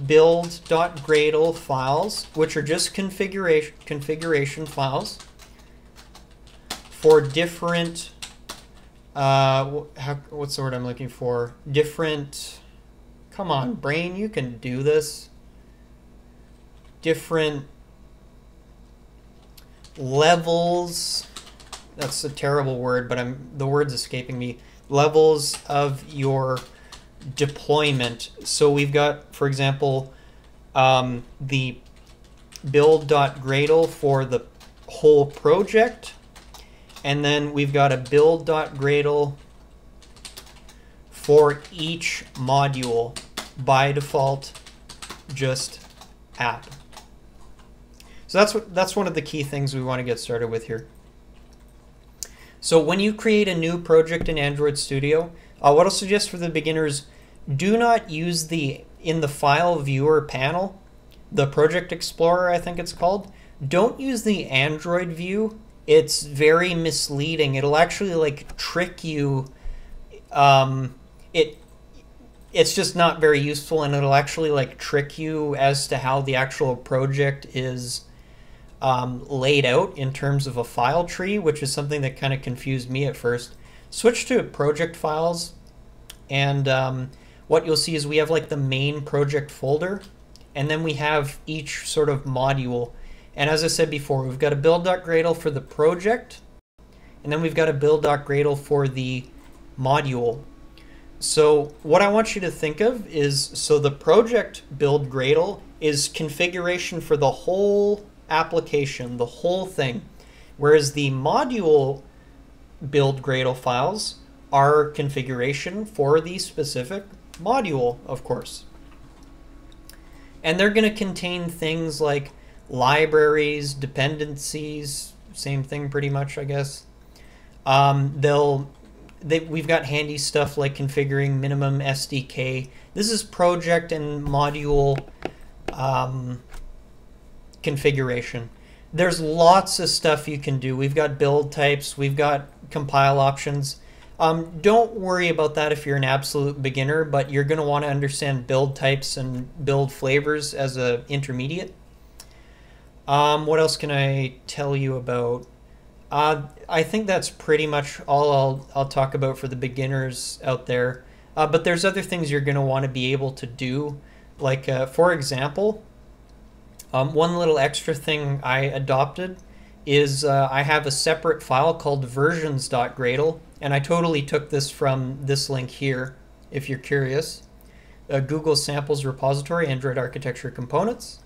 build.gradle files, which are just configuration files for different, what's the word I'm looking for? Different, come on, brain, you can do this. Different levels, that's a terrible word, but the word's escaping me. Levels of your deployment. So we've got, for example, the build.gradle for the whole project, and then we've got a build.gradle for each module, by default just app. So that's one of the key things we want to get started with here. So when you create a new project in Android Studio, what I'll suggest for the beginners, do not use in the file viewer panel, the project explorer I think it's called, don't use the Android view. It's very misleading. It'll actually like trick you. It's just not very useful, and it'll actually like trick you as to how the actual project is laid out in terms of a file tree, which is something that kind of confused me at first. Switch to project files, and what you'll see is we have like the main project folder, and then we have each sort of module. And as I said before, we've got a build.gradle for the project, and then we've got a build.gradle for the module. So what I want you to think of is, so the project build Gradle is configuration for the whole application, the whole thing, whereas the module build Gradle files are configuration for the specific module, of course. And they're going to contain things like libraries, dependencies, same thing pretty much, I guess. We've got handy stuff like configuring minimum SDK. This is project and module configuration. There's lots of stuff you can do. We've got build types, we've got compile options. Don't worry about that if you're an absolute beginner, but you're going to want to understand build types and build flavors as an intermediate. What else can I tell you about? I think that's pretty much all I'll talk about for the beginners out there. But there's other things you're going to want to be able to do. Like, for example, one little extra thing I adopted is I have a separate file called versions.gradle, and I totally took this from this link here, if you're curious. Google Samples Repository, Android Architecture Components.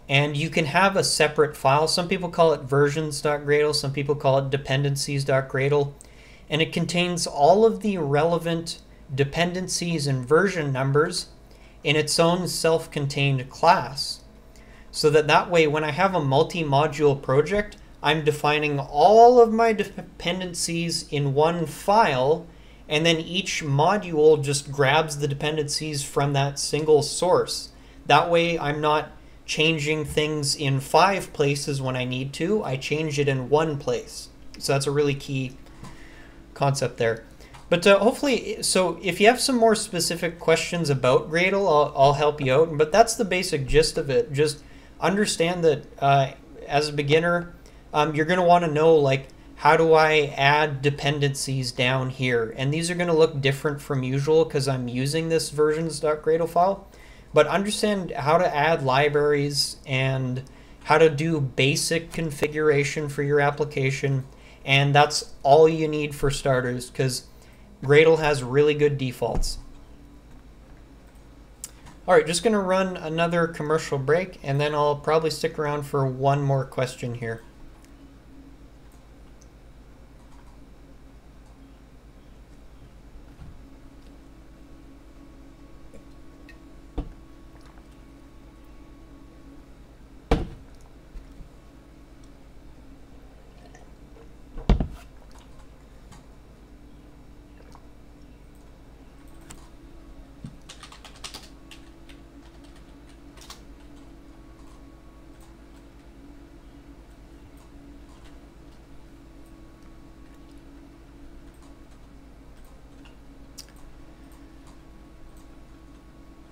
And you can have a separate file. Some people call it versions.gradle, some people call it dependencies.gradle, and it contains all of the relevant dependencies and version numbers in its own self-contained class. So that way, when I have a multi-module project, I'm defining all of my dependencies in one file, and then each module just grabs the dependencies from that single source. That way, I'm not changing things in 5 places when I need to. I change it in one place. So that's a really key concept there. But hopefully, so if you have some more specific questions about Gradle, I'll help you out. But that's the basic gist of it. Just understand that as a beginner, you're going to want to know, like, how do I add dependencies down here? And these are going to look different from usual because I'm using this versions.gradle file. But understand how to add libraries and how to do basic configuration for your application. And that's all you need for starters, because Gradle has really good defaults. All right, just going to run another commercial break, and then I'll probably stick around for one more question here.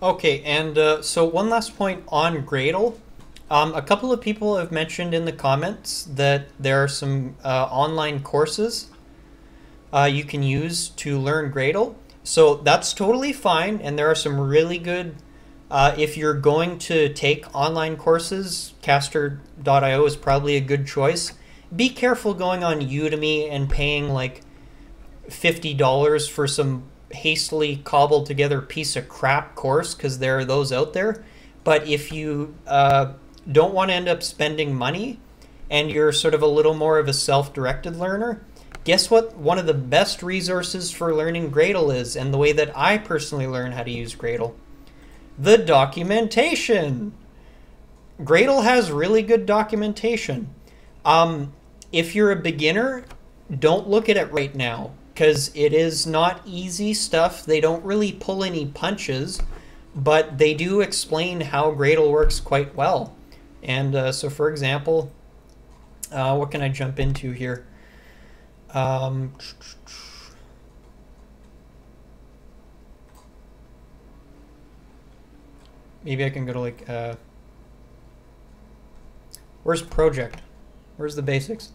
Okay, and so one last point on Gradle. A couple of people have mentioned in the comments that there are some online courses you can use to learn Gradle. So that's totally fine, and there are some really good, if you're going to take online courses, caster.io is probably a good choice. Be careful going on Udemy and paying like $50 for some hastily cobbled together piece of crap course, because there are those out there. But if you don't want to end up spending money and you're sort of a little more of a self-directed learner, guess what one of the best resources for learning Gradle is, and the way that I personally learn how to use Gradle? The documentation. Gradle has really good documentation. If you're a beginner, don't look at it right now, because it is not easy stuff. They don't really pull any punches, but they do explain how Gradle works quite well. And so, for example, what can I jump into here? Maybe I can go to like, where's project? Where's the basics?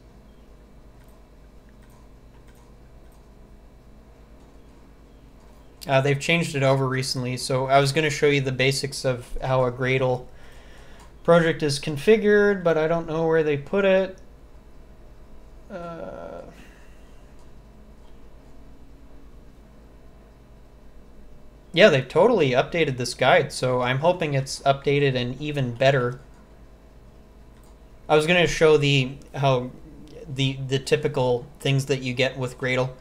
They've changed it over recently, so I was going to show you the basics of how a Gradle project is configured, but I don't know where they put it. Yeah, they totally updated this guide, so I'm hoping it's updated and even better. I was going to show the typical things that you get with Gradle.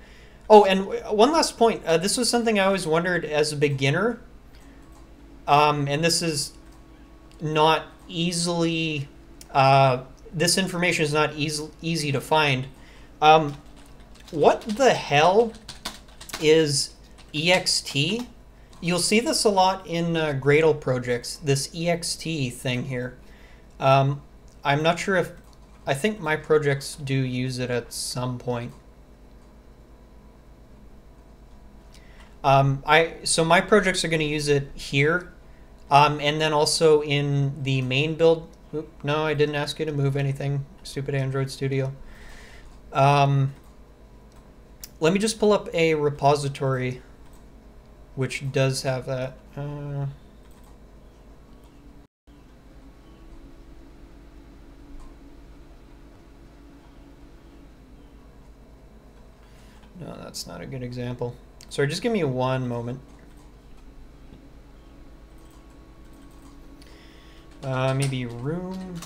Oh, and one last point. This was something I always wondered as a beginner, and this is not easily this information is not easy to find. What the hell is ext? You'll see this a lot in Gradle projects, this ext thing here. I'm not sure if, I think my projects do use it at some point. So my projects are going to use it here, and then also in the main build. Oop, no, I didn't ask you to move anything, stupid Android Studio. Let me just pull up a repository which does have that. No, that's not a good example. Sorry, just give me one moment. Maybe room.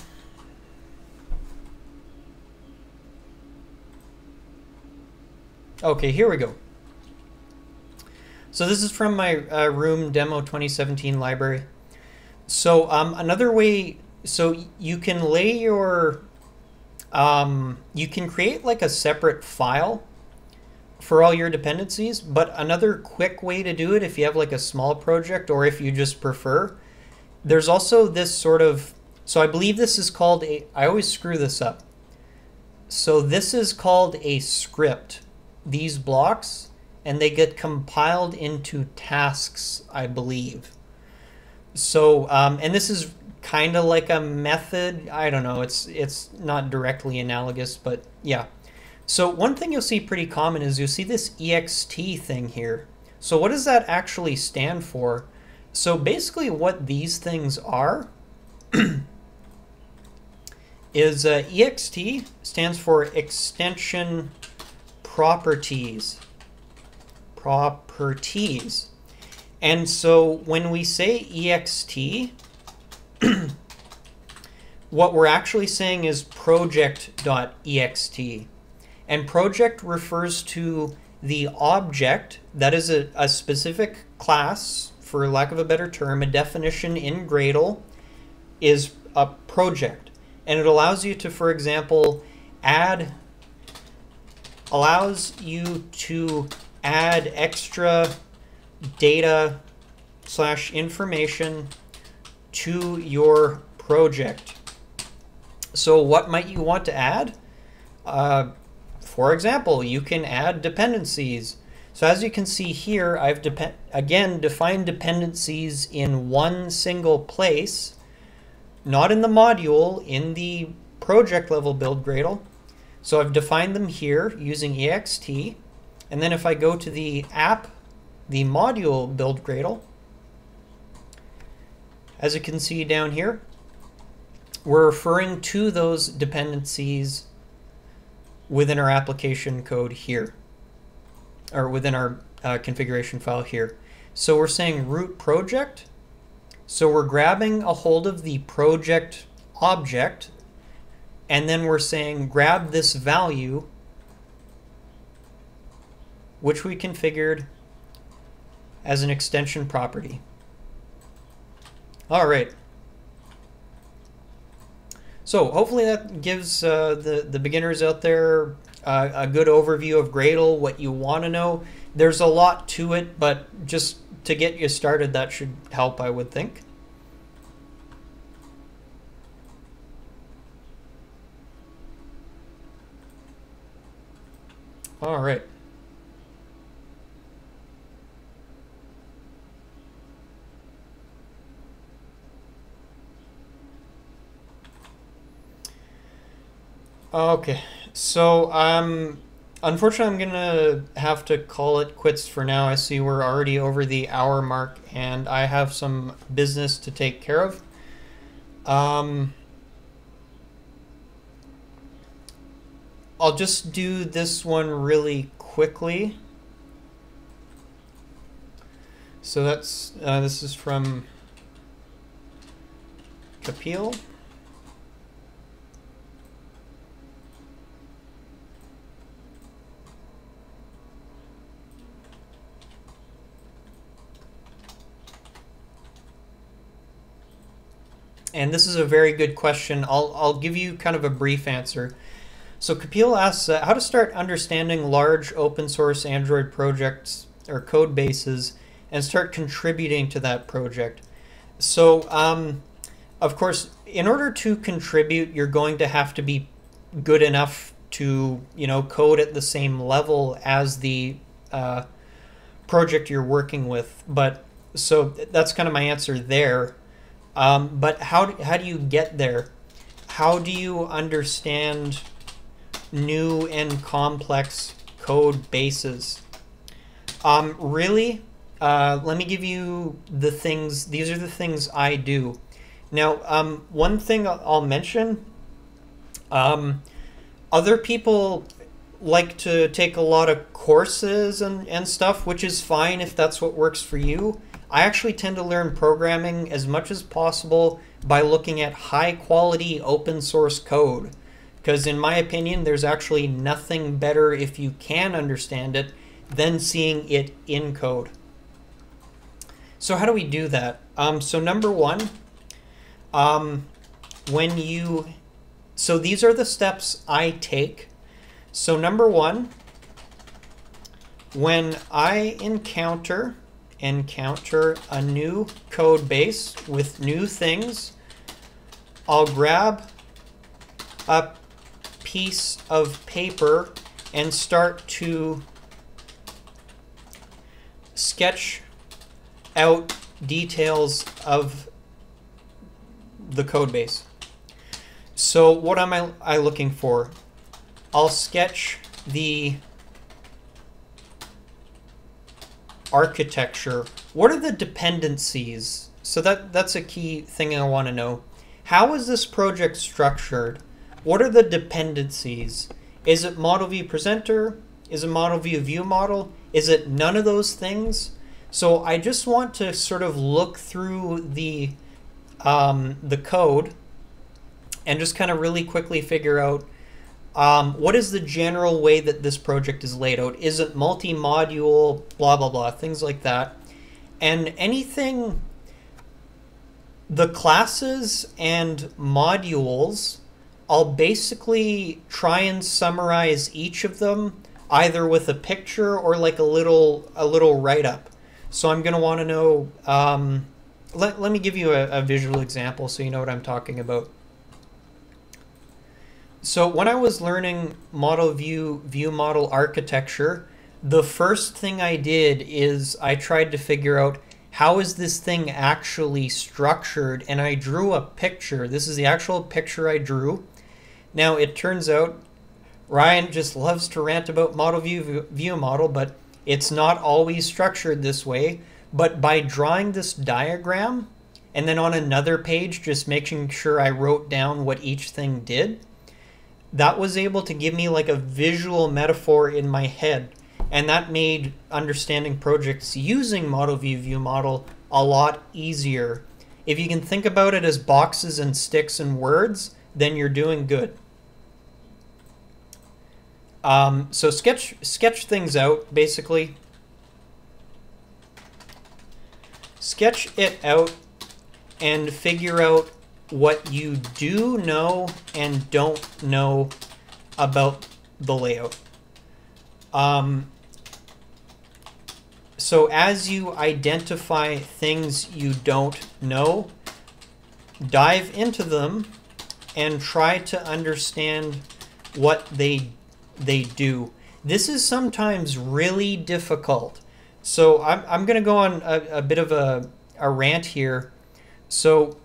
Okay, here we go. So this is from my room demo 2017 library. So another way, so you can lay your, you can create like a separate file for all your dependencies, but another quick way to do it if you have like a small project or if you just prefer, there's also this sort of, so I believe this is called a, I always screw this up. So this is called a script, these blocks, and they get compiled into tasks, I believe. So, and this is kind of like a method. I don't know, it's not directly analogous, but yeah. So one thing you'll see pretty common is you'll see this ext thing here. So what does that actually stand for? So basically what these things are is ext stands for extension properties. And so when we say ext, what we're actually saying is project.ext. And project refers to the object that is a specific class, for lack of a better term. A definition in Gradle is a project. And it allows you to, for example, allows you to add extra data / information to your project. So what might you want to add? For example, you can add dependencies. So as you can see here, I've again defined dependencies in one single place, not in the module, in the project level build Gradle. So I've defined them here using ext. And then if I go to the app, the module build Gradle, as you can see down here, we're referring to those dependencies within our application code here, or within our configuration file here. So we're saying root project. So we're grabbing a hold of the project object, and then we're saying grab this value, which we configured as an extension property. All right. So hopefully that gives the beginners out there a good overview of Gradle, what you want to know. There's a lot to it, but just to get you started, that should help, I would think. All right. Okay, so unfortunately I'm gonna have to call it quits for now. I see we're already over the hour mark and I have some business to take care of. I'll just do this one really quickly. So that's this is from Kapil. And this is a very good question. I'll give you kind of a brief answer. So Kapil asks how to start understanding large open source Android projects or code bases and start contributing to that project. So of course, in order to contribute, you're going to have to be good enough to, you know, code at the same level as the project you're working with. But so that's kind of my answer there. But how do you get there? How do you understand new and complex code bases? Really, let me give you the things. These are the things I do. Now, one thing I'll mention, other people like to take a lot of courses and stuff, which is fine if that's what works for you. I actually tend to learn programming as much as possible by looking at high quality open source code. Because in my opinion, there's actually nothing better if you can understand it than seeing it in code. So how do we do that? So number one, so these are the steps I take. So number one, when I encounter a new code base with new things, I'll grab a piece of paper and start to sketch out details of the code base. So what am I looking for? I'll sketch the architecture. What are the dependencies? So that's a key thing I want to know. How is this project structured? What are the dependencies? Is it model view presenter? Is it model view view model? Is it none of those things? So I just want to sort of look through the code and just kind of really quickly figure out what is the general way that this project is laid out. Is it multi-module, blah, blah, blah, things like that. And anything, the classes and modules, I'll basically try and summarize each of them either with a picture or like a little write-up. So I'm going to want to know, let me give you a visual example so you know what I'm talking about. So when I was learning model view model architecture, the first thing I did is I tried to figure out how is this thing actually structured, and I drew a picture. This is the actual picture I drew. Now it turns out Ryan just loves to rant about model view model, but it's not always structured this way. But by drawing this diagram and then on another page just making sure I wrote down what each thing did, that was able to give me like a visual metaphor in my head, and that made understanding projects using model view model a lot easier. If you can think about it as boxes and sticks and words, then you're doing good. So sketch things out, basically. Sketch it out and figure out what you do know and don't know about the layout. So as you identify things you don't know, dive into them and try to understand what they do. This is sometimes really difficult. So I'm going to go on a bit of a rant here. So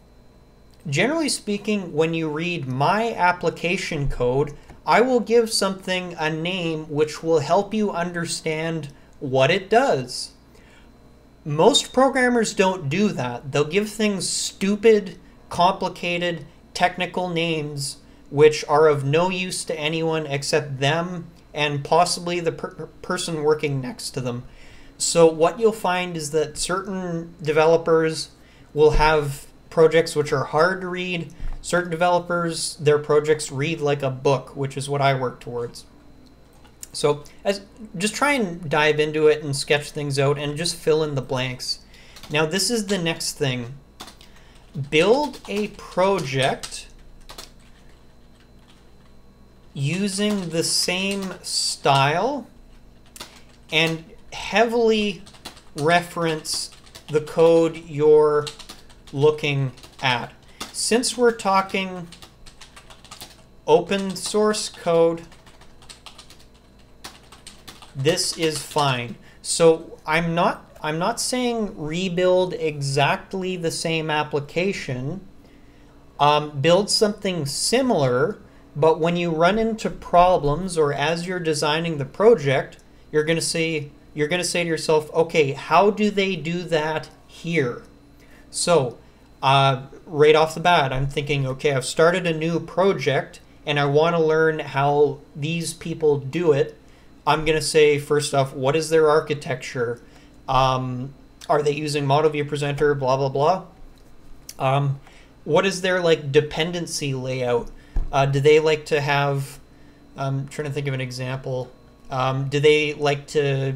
generally speaking, when you read my application code, I will give something a name which will help you understand what it does. Most programmers don't do that. They'll give things stupid, complicated, technical names which are of no use to anyone except them and possibly the person working next to them. So what you'll find is that certain developers will have projects which are hard to read. Certain developers, their projects read like a book, which is what I work towards. So just try and dive into it and sketch things out and just fill in the blanks. Now this is the next thing. build a project using the same style and heavily reference the code you're looking at. Since we're talking open source code, this is fine. So I'm not saying rebuild exactly the same application. Build something similar, but when you run into problems or as you're designing the project, you're going to say to yourself, okay, how do they do that here? So right off the bat, I'm thinking, okay, I've started a new project and I want to learn how these people do it. I'm going to say, first off, what is their architecture? Are they using Model View Presenter, blah, blah, blah? What is their dependency layout? Do they like to have, I'm trying to think of an example. Do they like to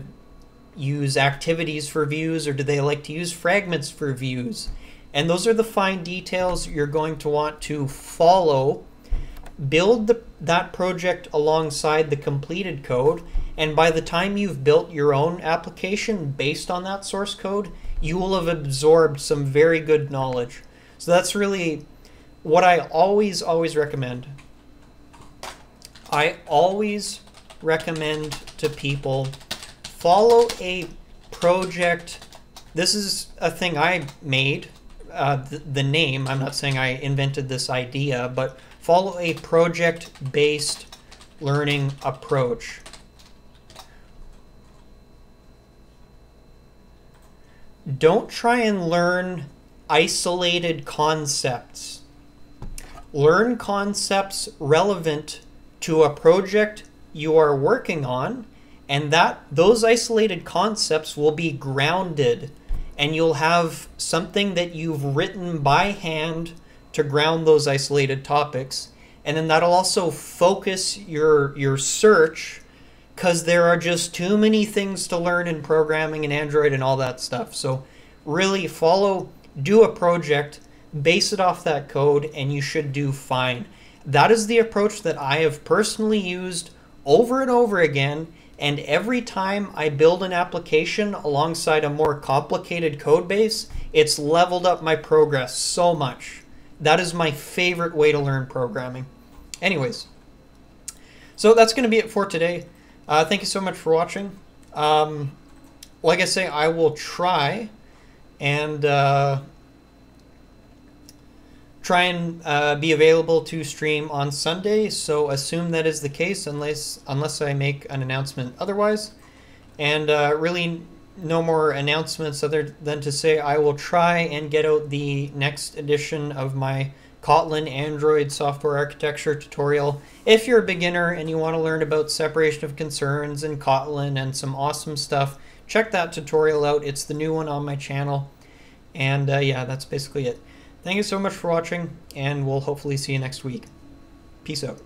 use activities for views, or do they like to use fragments for views? And those are the fine details you're going to want to follow. Build that project alongside the completed code, and by the time you've built your own application based on that source code, you will have absorbed some very good knowledge. So that's really what I always recommend. I always recommend to people, follow a project. This is a thing I made, the name. I'm not saying I invented this idea, but follow a project-based learning approach. Don't try and learn isolated concepts. Learn concepts relevant to a project you are working on, and those isolated concepts will be grounded, and you'll have something that you've written by hand to ground those isolated topics. And then that'll also focus your search, because there are just too many things to learn in programming and Android and all that stuff. So really do a project, base it off that code, and you should do fine. That is the approach that I have personally used over and over again, and every time I build an application alongside a more complicated code base, it's leveled up my progress so much. That is my favorite way to learn programming. Anyways, so that's going to be it for today. Thank you so much for watching. Like I say, I will try and be available to stream on Sunday, so assume that is the case unless I make an announcement otherwise. And really no more announcements other than to say I will try and get out the next edition of my Kotlin Android software architecture tutorial. If you're a beginner and you want to learn about separation of concerns and Kotlin and some awesome stuff, check that tutorial out. It's the new one on my channel. And yeah, that's basically it. Thank you so much for watching, and we'll hopefully see you next week. Peace out.